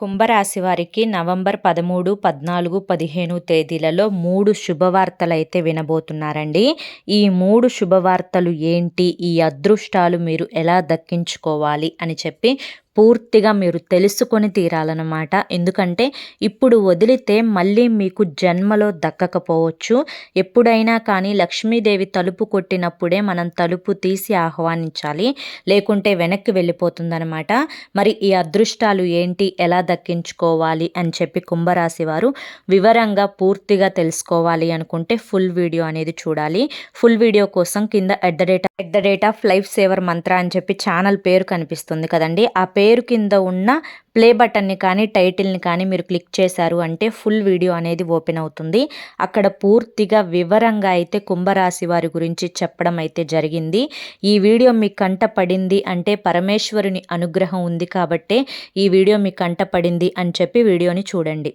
కుంభరాశి వారికి నవంబర్ 13, 14, 15 తేదీలలో 3 శుభవార్తలైతే వినబోతున్నారండి. ఈ 3 శుభవార్తలు ఏంటి? ఈ అదృష్టాలు మీరు ఎలా దక్కించుకోవాలి అని చెప్పి పూర్తిగా మీరు తెలుసుకొని తీరాలన్నమాట. ఎందుకంటే ఇప్పుడు వదిలితే మళ్ళీ మీకు జన్మలో దక్కకపోవచ్చు. ఎప్పుడైనా కానీ లక్ష్మీదేవి తలుపు కొట్టినప్పుడే మనం తలుపు తీసి ఆహ్వానించాలి, లేకుంటే వెనక్కి వెళ్ళిపోతుందనమాట. మరి ఈ అదృష్టాలు ఏంటి, ఎలా దక్కించుకోవాలి అని చెప్పి కుంభరాశి వారు వివరంగా పూర్తిగా తెలుసుకోవాలి అనుకుంటే ఫుల్ వీడియో అనేది చూడాలి. ఫుల్ వీడియో కోసం కింద at the rate of life saver మంత్ర అని చెప్పి ఛానల్ పేరు కనిపిస్తుంది కదండి. ఆ పేరు కింద ఉన్న ప్లే బటన్ని కానీ టైటిల్ని కానీ మీరు క్లిక్ చేశారు అంటే ఫుల్ వీడియో అనేది ఓపెన్ అవుతుంది. అక్కడ పూర్తిగా వివరంగా అయితే కుంభరాశి వారి గురించి చెప్పడం అయితే జరిగింది. ఈ వీడియో మీ కంట పడింది అంటే పరమేశ్వరుని అనుగ్రహం ఉంది కాబట్టే ఈ వీడియో మీ కంట పడింది అని చెప్పి వీడియోని చూడండి.